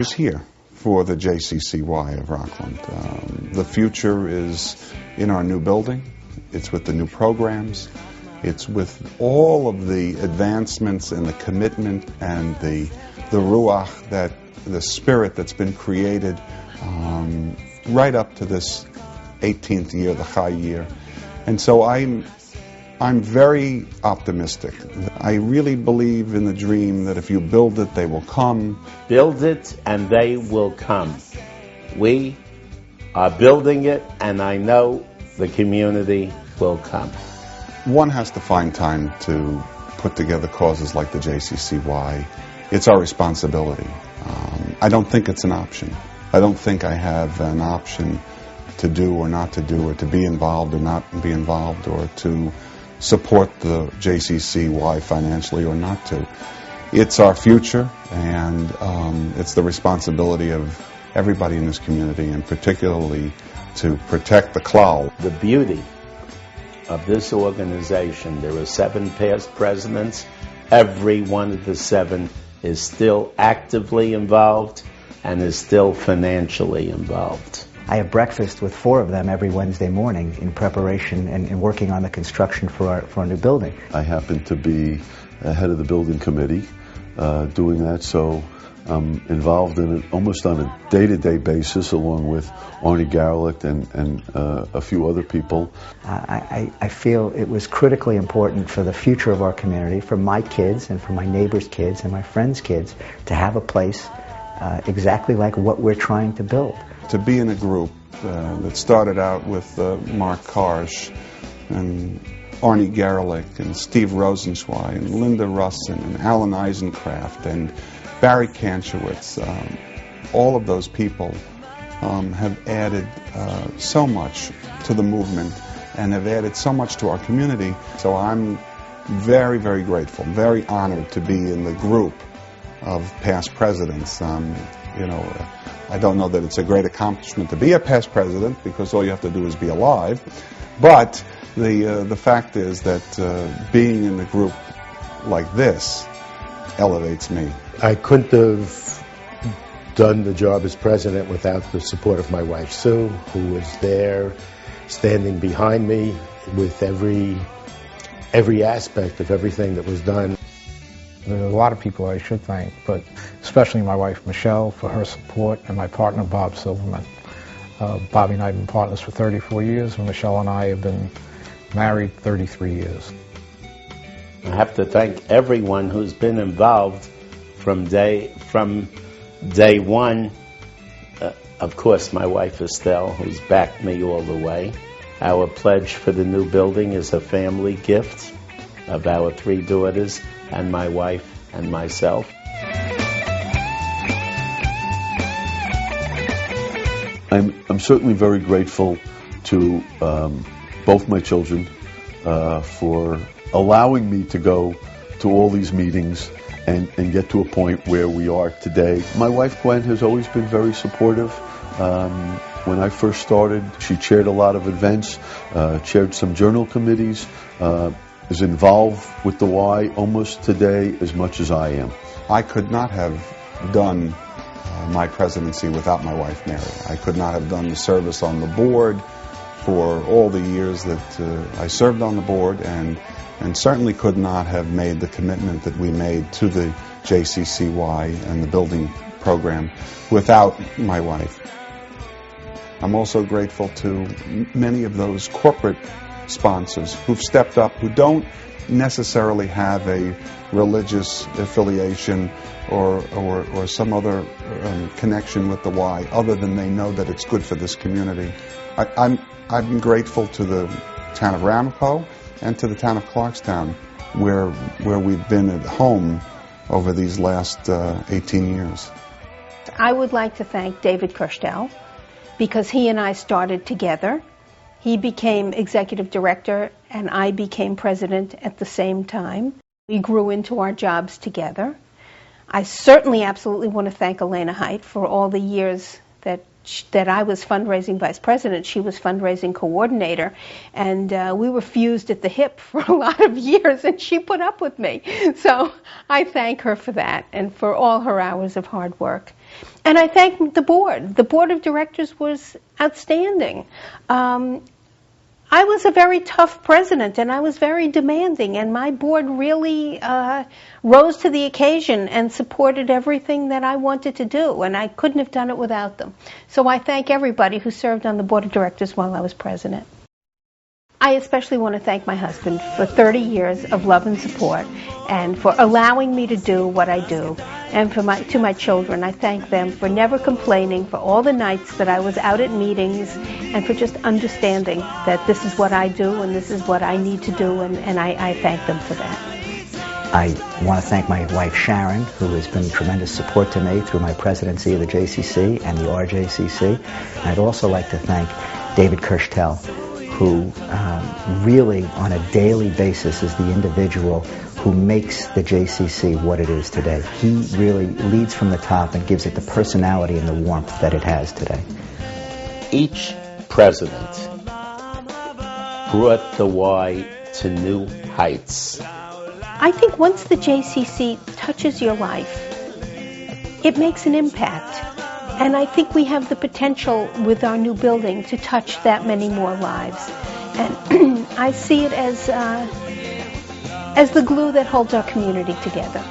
Is here for the JCC-Y of Rockland. The future is in our new building. It's with the new programs. It's with all of the advancements and the commitment and the ruach, that the spirit that's been created right up to this 18th year, the Chai year. And so I'm very optimistic. I really believe in the dream that if you build it, they will come. Build it and they will come. We are building it, and I know the community will come. One has to find time to put together causes like the JCC-Y. It's our responsibility. I don't think it's an option. I don't think I have an option to do or not to do, or to be involved or not be involved, or to support the JCC-Y financially or not to. It's our future, and it's the responsibility of everybody in this community, and particularly to protect the klal. The beauty of this organization, there are 7 past presidents. Every one of the 7 is still actively involved and is still financially involved. I have breakfast with 4 of them every Wednesday morning in preparation and working on the construction for our new building. I happen to be head of the building committee doing that, so I'm involved in it almost on a day-to-day basis, along with Arnie Garlick and a few other people. I feel it was critically important for the future of our community, for my kids and for my neighbors' kids and my friends' kids, to have a place exactly like what we're trying to build. To be in a group that started out with Mark Karsh and Arnie Garlick and Steve Rosenzweig and Linda Russin and Alan Eisencraft and Barry Kanchowitz, all of those people have added so much to the movement and have added so much to our community. So I'm very, very grateful, very honored to be in the group of past presidents. I don't know that it's a great accomplishment to be a past president, because all you have to do is be alive. But the fact is that being in a group like this elevates me. I couldn't have done the job as president without the support of my wife, Sue, who was there standing behind me with every aspect of everything that was done. There are a lot of people I should thank, but especially my wife, Michelle, for her support, and my partner, Bob Silverman. Bobby and I have been partners for 34 years, and Michelle and I have been married 33 years. I have to thank everyone who's been involved from day one. Of course, my wife, Estelle, who's backed me all the way. Our pledge for the new building is a family gift of our 3 daughters and my wife and myself. I'm certainly very grateful to both my children for allowing me to go to all these meetings and get to a point where we are today. My wife, Gwen, has always been very supportive. When I first started, she chaired a lot of events, chaired some journal committees, is involved with the Y almost today as much as I am. I could not have done my presidency without my wife, Mary. I could not have done the service on the board for all the years that I served on the board, and certainly could not have made the commitment that we made to the JCC-Y and the building program without my wife. I'm also grateful to many of those corporate sponsors who've stepped up, who don't necessarily have a religious affiliation or some other connection with the Y, other than they know that it's good for this community. I've been grateful to the town of Ramapo and to the town of Clarkstown, where we've been at home over these last 18 years. I would like to thank David Kirstel, because he and I started together. He became executive director and I became president at the same time. We grew into our jobs together. I certainly absolutely want to thank Elena Height for all the years that I was fundraising vice president. She was fundraising coordinator, and we were fused at the hip for a lot of years, and she put up with me. So I thank her for that and for all her hours of hard work. And I thank the board. The board of directors was outstanding. I was a very tough president, and I was very demanding, and my board really rose to the occasion and supported everything that I wanted to do, and I couldn't have done it without them. So I thank everybody who served on the board of directors while I was president. I especially want to thank my husband for 30 years of love and support, and for allowing me to do what I do. And to my children, I thank them for never complaining, for all the nights that I was out at meetings, and for just understanding that this is what I do and this is what I need to do, and I thank them for that. I want to thank my wife Sharon, who has been tremendous support to me through my presidency of the JCC and the RJCC. And I'd also like to thank David Kirschtel, who really on a daily basis is the individual who makes the JCC what it is today. He really leads from the top and gives it the personality and the warmth that it has today. Each president brought the Y to new heights. I think once the JCC touches your life, it makes an impact. And I think we have the potential with our new building to touch that many more lives. And I see it as the glue that holds our community together.